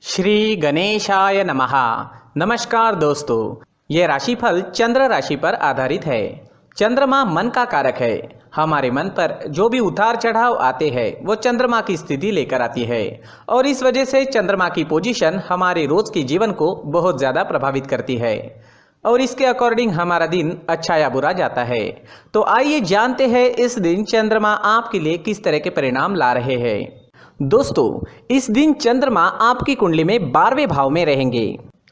श्री गणेशाय नमः। नमस्कार दोस्तों, ये राशिफल चंद्र राशि पर आधारित है। चंद्रमा मन का कारक है। हमारे मन पर जो भी उतार चढ़ाव आते हैं वो चंद्रमा की स्थिति लेकर आती है और इस वजह से चंद्रमा की पोजीशन हमारे रोज के जीवन को बहुत ज़्यादा प्रभावित करती है और इसके अकॉर्डिंग हमारा दिन अच्छा या बुरा जाता है। तो आइए जानते हैं इस दिन चंद्रमा आपके लिए किस तरह के परिणाम ला रहे हैं। दोस्तों, इस दिन चंद्रमा आपकी कुंडली में 12वें भाव में रहेंगे।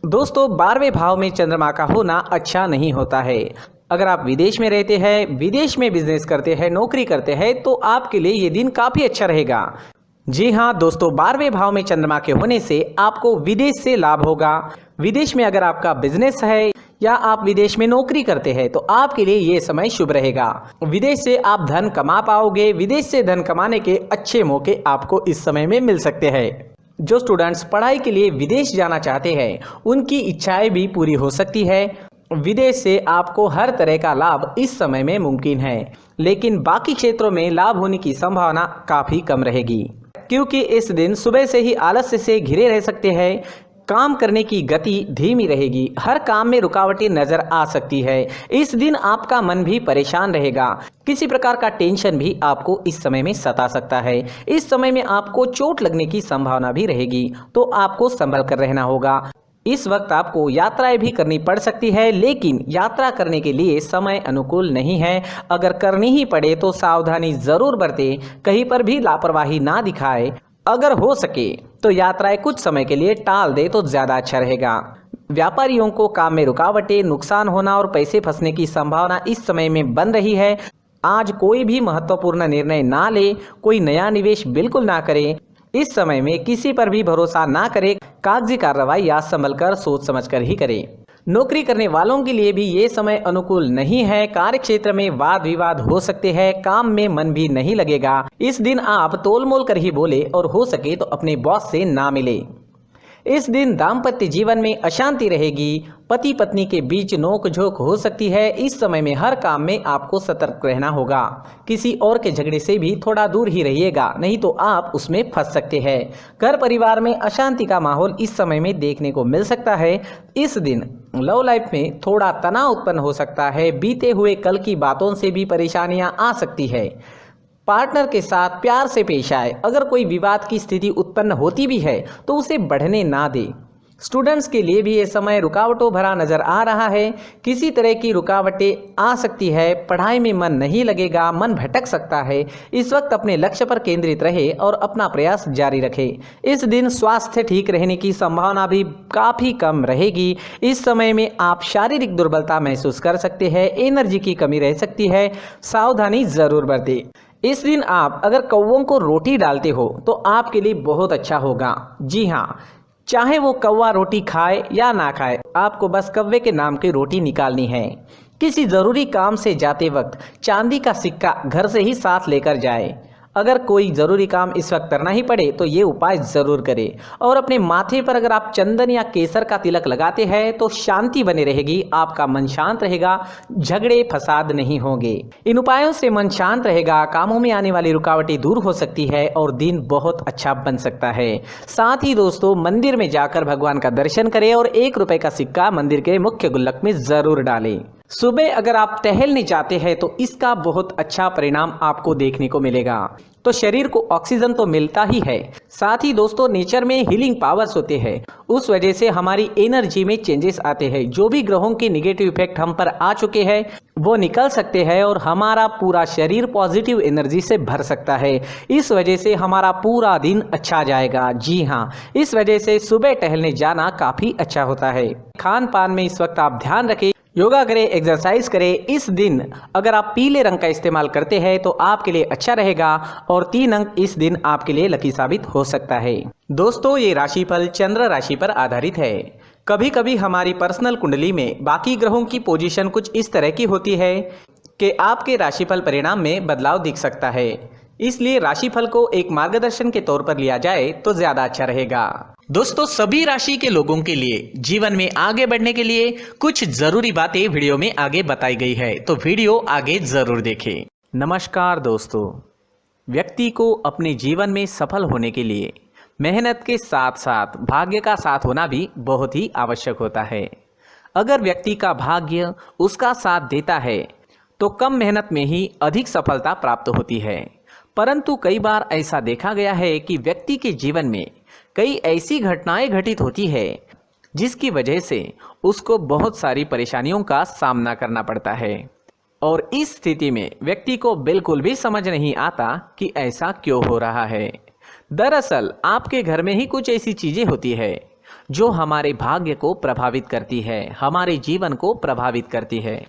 दोस्तों, 12वें भाव में चंद्रमा का होना अच्छा नहीं होता है। अगर आप विदेश में रहते हैं, विदेश में बिजनेस करते हैं, नौकरी करते हैं तो आपके लिए ये दिन काफ़ी अच्छा रहेगा। जी हाँ दोस्तों, 12वें भाव में चंद्रमा के होने से आपको विदेश से लाभ होगा। विदेश में अगर आपका बिजनेस है या आप विदेश में नौकरी करते हैं तो आपके लिए ये समय शुभ रहेगा। विदेश से आप धन कमा पाओगे। विदेश से धन कमाने के अच्छे मौके आपको इस समय में मिल सकते हैं। जो स्टूडेंट्स पढ़ाई के लिए विदेश जाना चाहते हैं उनकी इच्छाएं भी पूरी हो सकती है। विदेश से आपको हर तरह का लाभ इस समय में मुमकिन है, लेकिन बाकी क्षेत्रों में लाभ होने की संभावना काफ़ी कम रहेगी क्योंकि इस दिन सुबह से ही आलस्य से घिरे रह सकते हैं। काम करने की गति धीमी रहेगी। हर काम में रुकावटें नजर आ सकती है। इस दिन आपका मन भी परेशान रहेगा। किसी प्रकार का टेंशन भी आपको इस समय में सता सकता है। इस समय में आपको चोट लगने की संभावना भी रहेगी, तो आपको संभल कर रहना होगा। इस वक्त आपको यात्राएं भी करनी पड़ सकती है, लेकिन यात्रा करने के लिए समय अनुकूल नहीं है। अगर करनी ही पड़े तो सावधानी जरूर बरतें, कहीं पर भी लापरवाही ना दिखाए। अगर हो सके तो यात्राएं कुछ समय के लिए टाल दे तो ज़्यादा अच्छा रहेगा। व्यापारियों को काम में रुकावटें, नुकसान होना और पैसे फंसने की संभावना इस समय में बन रही है। आज कोई भी महत्वपूर्ण निर्णय ना ले, कोई नया निवेश बिल्कुल ना करें। इस समय में किसी पर भी भरोसा ना करें। कागजी कार्रवाई या संभल कर सोच समझ कर ही करें। नौकरी करने वालों के लिए भी ये समय अनुकूल नहीं है। कार्य क्षेत्र में वाद विवाद हो सकते हैं। काम में मन भी नहीं लगेगा। इस दिन आप तोल मोल कर ही बोले और हो सके तो अपने बॉस से ना मिले। इस दिन दाम्पत्य जीवन में अशांति रहेगी। पति पत्नी के बीच नोक झोंक हो सकती है। इस समय में हर काम में आपको सतर्क रहना होगा। किसी और के झगड़े से भी थोड़ा दूर ही रहिएगा, नहीं तो आप उसमें फंस सकते हैं। घर परिवार में अशांति का माहौल इस समय में देखने को मिल सकता है। इस दिन लव लाइफ में थोड़ा तनाव उत्पन्न हो सकता है। बीते हुए कल की बातों से भी परेशानियां आ सकती है। पार्टनर के साथ प्यार से पेश आए। अगर कोई विवाद की स्थिति उत्पन्न होती भी है तो उसे बढ़ने ना दे। स्टूडेंट्स के लिए भी ये समय रुकावटों भरा नजर आ रहा है। किसी तरह की रुकावटें आ सकती है। पढ़ाई में मन नहीं लगेगा, मन भटक सकता है। इस वक्त अपने लक्ष्य पर केंद्रित रहे और अपना प्रयास जारी रखे। इस दिन स्वास्थ्य ठीक रहने की संभावना भी काफ़ी कम रहेगी। इस समय में आप शारीरिक दुर्बलता महसूस कर सकते हैं। एनर्जी की कमी रह सकती है। सावधानी जरूर बरतें। इस दिन आप अगर कौवों को रोटी डालते हो तो आपके लिए बहुत अच्छा होगा। जी हाँ, चाहे वो कौवा रोटी खाए या ना खाए, आपको बस कौवे के नाम की रोटी निकालनी है। किसी ज़रूरी काम से जाते वक्त चांदी का सिक्का घर से ही साथ लेकर जाए। अगर कोई ज़रूरी काम इस वक्त करना ही पड़े तो ये उपाय ज़रूर करें। और अपने माथे पर अगर आप चंदन या केसर का तिलक लगाते हैं तो शांति बनी रहेगी। आपका मन शांत रहेगा, झगड़े फसाद नहीं होंगे। इन उपायों से मन शांत रहेगा, कामों में आने वाली रुकावटें दूर हो सकती है और दिन बहुत अच्छा बन सकता है। साथ ही दोस्तों, मंदिर में जाकर भगवान का दर्शन करें और 1 रुपए का सिक्का मंदिर के मुख्य गुल्लक में ज़रूर डालें। सुबह अगर आप टहलने जाते हैं तो इसका बहुत अच्छा परिणाम आपको देखने को मिलेगा। तो शरीर को ऑक्सीजन तो मिलता ही है, साथ ही दोस्तों नेचर में हीलिंग पावर्स होते हैं। उस वजह से हमारी एनर्जी में चेंजेस आते हैं। जो भी ग्रहों के निगेटिव इफेक्ट हम पर आ चुके हैं वो निकल सकते हैं और हमारा पूरा शरीर पॉजिटिव एनर्जी से भर सकता है। इस वजह से हमारा पूरा दिन अच्छा जाएगा। जी हाँ, इस वजह से सुबह टहलने जाना काफ़ी अच्छा होता है। खान पान में इस वक्त आप ध्यान रखें, योगा करें, एक्सरसाइज करें। इस दिन अगर आप पीले रंग का इस्तेमाल करते हैं तो आपके लिए अच्छा रहेगा और 3 अंक इस दिन आपके लिए लकी साबित हो सकता है। दोस्तों, ये राशिफल चंद्र राशि पर आधारित है। कभी कभी हमारी पर्सनल कुंडली में बाकी ग्रहों की पोजीशन कुछ इस तरह की होती है कि आपके राशिफल परिणाम में बदलाव दिख सकता है। इसलिए राशिफल को एक मार्गदर्शन के तौर पर लिया जाए तो ज्यादा अच्छा रहेगा। दोस्तों, सभी राशि के लोगों के लिए जीवन में आगे बढ़ने के लिए कुछ जरूरी बातें वीडियो में आगे बताई गई है, तो वीडियो आगे जरूर देखें। नमस्कार दोस्तों, व्यक्ति को अपने जीवन में सफल होने के लिए मेहनत के साथ साथ भाग्य का साथ होना भी बहुत ही आवश्यक होता है। अगर व्यक्ति का भाग्य उसका साथ देता है तो कम मेहनत में ही अधिक सफलता प्राप्त होती है। परंतु कई बार ऐसा देखा गया है कि व्यक्ति के जीवन में कई ऐसी घटनाएं घटित होती है जिसकी वजह से उसको बहुत सारी परेशानियों का सामना करना पड़ता है और इस स्थिति में व्यक्ति को बिल्कुल भी समझ नहीं आता कि ऐसा क्यों हो रहा है। दरअसल आपके घर में ही कुछ ऐसी चीजें होती है जो हमारे भाग्य को प्रभावित करती है, हमारे जीवन को प्रभावित करती है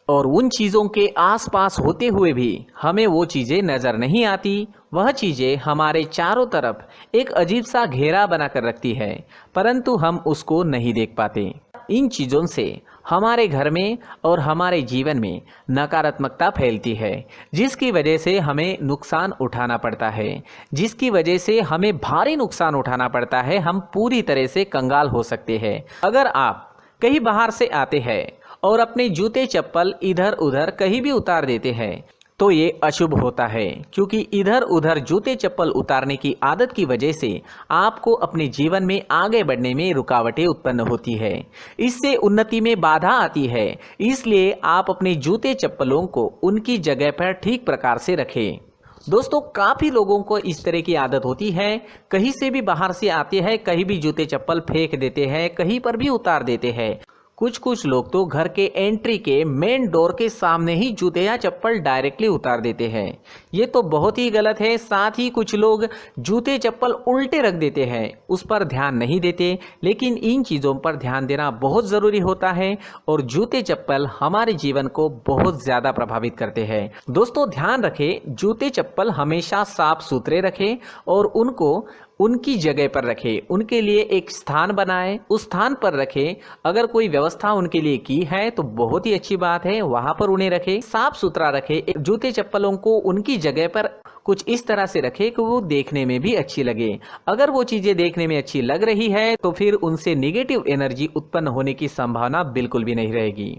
और उन चीज़ों के आसपास होते हुए भी हमें वो चीज़ें नज़र नहीं आती। वह चीज़ें हमारे चारों तरफ एक अजीब सा घेरा बनाकर रखती है, परंतु हम उसको नहीं देख पाते। इन चीज़ों से हमारे घर में और हमारे जीवन में नकारात्मकता फैलती है, जिसकी वजह से हमें नुकसान उठाना पड़ता है, जिसकी वजह से हमें भारी नुकसान उठाना पड़ता है। हम पूरी तरह से कंगाल हो सकते हैं। अगर आप कहीं बाहर से आते हैं और अपने जूते चप्पल इधर उधर कहीं भी उतार देते हैं तो ये अशुभ होता है, क्योंकि इधर उधर जूते चप्पल उतारने की आदत की वजह से आपको अपने जीवन में आगे बढ़ने में रुकावटें उत्पन्न होती है, इससे उन्नति में बाधा आती है। इसलिए आप अपने जूते चप्पलों को उनकी जगह पर ठीक प्रकार से रखें। दोस्तों, काफ़ी लोगों को इस तरह की आदत होती है, कहीं से भी बाहर से आते हैं, कहीं भी जूते चप्पल फेंक देते हैं, कहीं पर भी उतार देते हैं। कुछ लोग तो घर के एंट्री के मेन डोर के सामने ही जूते या चप्पल डायरेक्टली उतार देते हैं। ये तो बहुत ही गलत है। साथ ही कुछ लोग जूते चप्पल उल्टे रख देते हैं, उस पर ध्यान नहीं देते। लेकिन इन चीज़ों पर ध्यान देना बहुत ज़रूरी होता है और जूते चप्पल हमारे जीवन को बहुत ज़्यादा प्रभावित करते हैं। दोस्तों, ध्यान रखें, जूते चप्पल हमेशा साफ सुथरे रखें और उनको उनकी जगह पर रखें। उनके लिए एक स्थान बनाएं, उस स्थान पर रखें। अगर कोई व्यवस्था उनके लिए की है तो बहुत ही अच्छी बात है, वहां पर उन्हें रखें, साफ सुथरा रखें। जूते चप्पलों को उनकी जगह पर कुछ इस तरह से रखें कि वो देखने में भी अच्छी लगे। अगर वो चीजें देखने में अच्छी लग रही है तो फिर उनसे निगेटिव एनर्जी उत्पन्न होने की संभावना बिल्कुल भी नहीं रहेगी।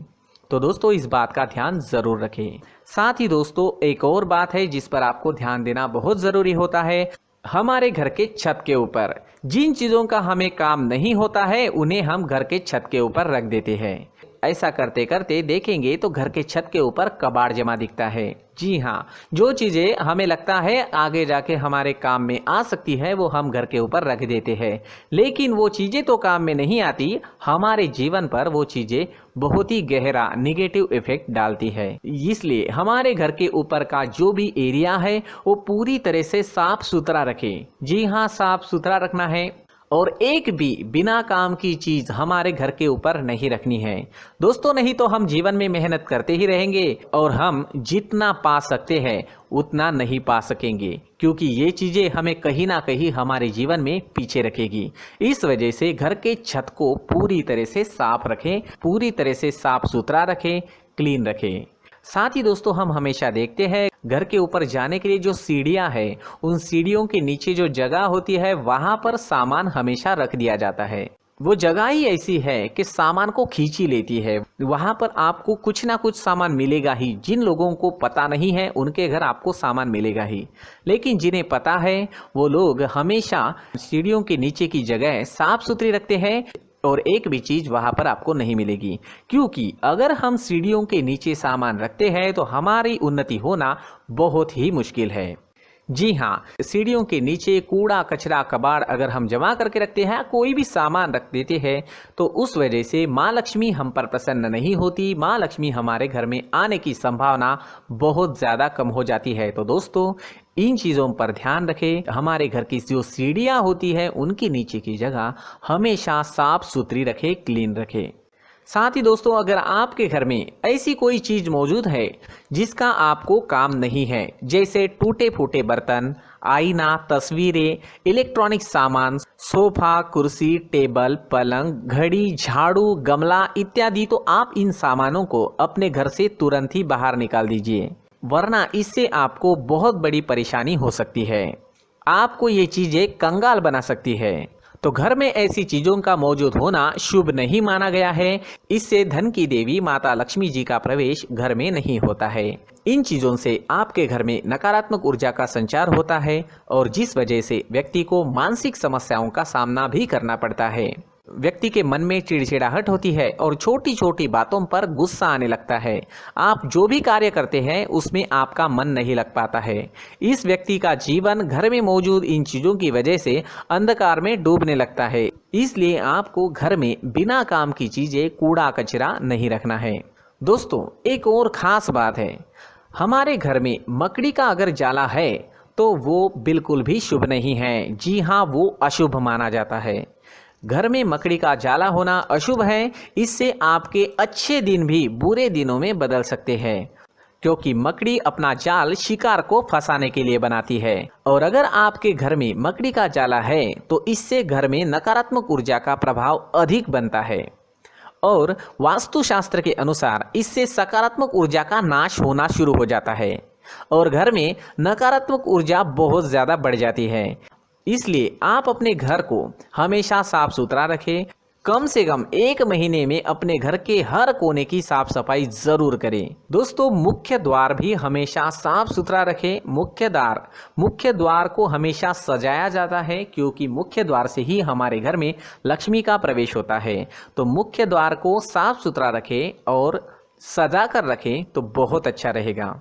तो दोस्तों, इस बात का ध्यान जरूर रखें। साथ ही दोस्तों, एक और बात है जिस पर आपको ध्यान देना बहुत जरूरी होता है। हमारे घर के छत के ऊपर जिन चीज़ों का हमें काम नहीं होता है उन्हें हम घर के छत के ऊपर रख देते हैं। ऐसा करते करते देखेंगे तो घर के छत के ऊपर कबाड़ जमा दिखता है। जी हाँ, जो चीज़ें हमें लगता है आगे जाके हमारे काम में आ सकती है वो हम घर के ऊपर रख देते हैं, लेकिन वो चीज़ें तो काम में नहीं आती। हमारे जीवन पर वो चीज़ें बहुत ही गहरा निगेटिव इफेक्ट डालती है। इसलिए हमारे घर के ऊपर का जो भी एरिया है वो पूरी तरह से साफ सुथरा रखें। जी हाँ, साफ सुथरा रखना है और एक भी बिना काम की चीज हमारे घर के ऊपर नहीं रखनी है। दोस्तों, नहीं तो हम जीवन में मेहनत करते ही रहेंगे और हम जितना पा सकते हैं उतना नहीं पा सकेंगे, क्योंकि ये चीजें हमें कहीं ना कहीं हमारे जीवन में पीछे रखेगी। इस वजह से घर के छत को पूरी तरह से साफ रखें, पूरी तरह से साफ सुथरा रखें, क्लीन रखें। साथ ही दोस्तों, हम हमेशा देखते हैं घर के ऊपर जाने के लिए जो सीढ़ियां हैं, उन सीढ़ियों के नीचे जो जगह होती है वहां पर सामान हमेशा रख दिया जाता है। वो जगह ही ऐसी है कि सामान को खींच ही लेती है। वहां पर आपको कुछ ना कुछ सामान मिलेगा ही। जिन लोगों को पता नहीं है उनके घर आपको सामान मिलेगा ही, लेकिन जिन्हें पता है वो लोग हमेशा सीढ़ियों के नीचे की जगह साफ सुथरी रखते हैं और एक भी चीज वहां पर आपको नहीं मिलेगी। क्योंकि अगर हम सीढ़ियों के नीचे सामान रखते हैं तो हमारी उन्नति होना बहुत ही मुश्किल है। जी हाँ, सीढ़ियों के नीचे कूड़ा कचरा कबाड़ अगर हम जमा करके रखते हैं, कोई भी सामान रख देते हैं, तो उस वजह से माँ लक्ष्मी हम पर प्रसन्न नहीं होती। माँ लक्ष्मी हमारे घर में आने की संभावना बहुत ज़्यादा कम हो जाती है। तो दोस्तों, इन चीज़ों पर ध्यान रखें। हमारे घर की जो सीढ़ियाँ होती है उनकी नीचे की जगह हमेशा साफ सुथरी रखें, क्लीन रखें। साथ ही दोस्तों, अगर आपके घर में ऐसी कोई चीज़ मौजूद है जिसका आपको काम नहीं है, जैसे टूटे फूटे बर्तन, आईना, तस्वीरें, इलेक्ट्रॉनिक सामान, सोफा, कुर्सी, टेबल, पलंग, घड़ी, झाड़ू, गमला इत्यादि, तो आप इन सामानों को अपने घर से तुरंत ही बाहर निकाल दीजिए, वरना इससे आपको बहुत बड़ी परेशानी हो सकती है। आपको ये चीज़ें कंगाल बना सकती है। तो घर में ऐसी चीजों का मौजूद होना शुभ नहीं माना गया है। इससे धन की देवी माता लक्ष्मी जी का प्रवेश घर में नहीं होता है। इन चीजों से आपके घर में नकारात्मक ऊर्जा का संचार होता है और जिस वजह से व्यक्ति को मानसिक समस्याओं का सामना भी करना पड़ता है। व्यक्ति के मन में चिड़चिड़ाहट होती है और छोटी छोटी बातों पर गुस्सा आने लगता है। आप जो भी कार्य करते हैं उसमें आपका मन नहीं लग पाता है। इस व्यक्ति का जीवन घर में मौजूद इन चीज़ों की वजह से अंधकार में डूबने लगता है। इसलिए आपको घर में बिना काम की चीज़ें, कूड़ा कचरा नहीं रखना है। दोस्तों, एक और ख़ास बात है, हमारे घर में मकड़ी का अगर जाला है तो वो बिल्कुल भी शुभ नहीं है। जी हाँ, वो अशुभ माना जाता है। घर में मकड़ी का जाला होना अशुभ है। इससे आपके अच्छे दिन भी बुरे दिनों में बदल सकते हैं, क्योंकि मकड़ी अपना जाल शिकार को फंसाने के लिए बनाती है। और अगर आपके घर में मकड़ी का जाला है तो इससे घर में नकारात्मक ऊर्जा का प्रभाव अधिक बनता है और वास्तुशास्त्र के अनुसार इससे सकारात्मक ऊर्जा का नाश होना शुरू हो जाता है और घर में नकारात्मक ऊर्जा बहुत ज़्यादा बढ़ जाती है। इसलिए आप अपने घर को हमेशा साफ सुथरा रखें। कम से कम 1 महीने में अपने घर के हर कोने की साफ सफाई जरूर करें। दोस्तों, मुख्य द्वार भी हमेशा साफ सुथरा रखें। मुख्य द्वार को हमेशा सजाया जाता है, क्योंकि मुख्य द्वार से ही हमारे घर में लक्ष्मी का प्रवेश होता है। तो मुख्य द्वार को साफ सुथरा रखें और सजा कर रखें तो बहुत अच्छा रहेगा।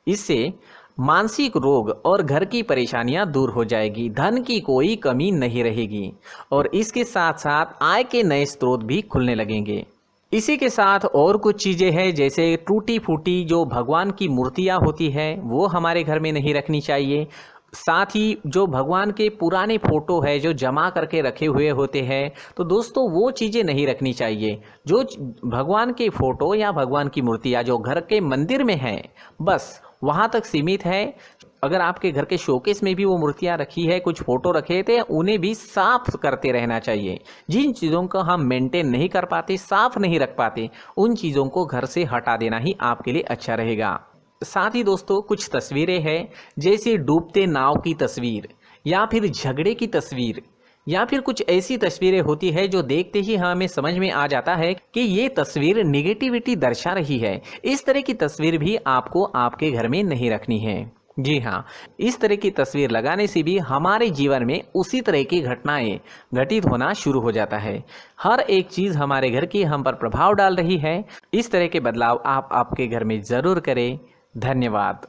इससे मानसिक रोग और घर की परेशानियां दूर हो जाएगी, धन की कोई कमी नहीं रहेगी और इसके साथ साथ आय के नए स्रोत भी खुलने लगेंगे। इसी के साथ और कुछ चीज़ें हैं, जैसे टूटी फूटी जो भगवान की मूर्तियां होती हैं वो हमारे घर में नहीं रखनी चाहिए। साथ ही जो भगवान के पुराने फोटो है जो जमा करके रखे हुए होते हैं, तो दोस्तों वो चीज़ें नहीं रखनी चाहिए। जो भगवान के फोटो या भगवान की मूर्तियाँ जो घर के मंदिर में हैं, बस वहाँ तक सीमित है। अगर आपके घर के शोकेस में भी वो मूर्तियाँ रखी है, कुछ फोटो रखे थे, उन्हें भी साफ करते रहना चाहिए। जिन चीज़ों को हम मेंटेन नहीं कर पाते, साफ नहीं रख पाते, उन चीज़ों को घर से हटा देना ही आपके लिए अच्छा रहेगा। साथ ही दोस्तों, कुछ तस्वीरें हैं, जैसे डूबते नाव की तस्वीर या फिर झगड़े की तस्वीर या फिर कुछ ऐसी तस्वीरें होती है जो देखते ही हमें समझ में आ जाता है कि ये तस्वीर निगेटिविटी दर्शा रही है। इस तरह की तस्वीर भी आपको आपके घर में नहीं रखनी है। जी हाँ, इस तरह की तस्वीर लगाने से भी हमारे जीवन में उसी तरह की घटनाएं घटित होना शुरू हो जाता है। हर एक चीज़ हमारे घर की हम पर प्रभाव डाल रही है। इस तरह के बदलाव आप आपके घर में ज़रूर करें। धन्यवाद।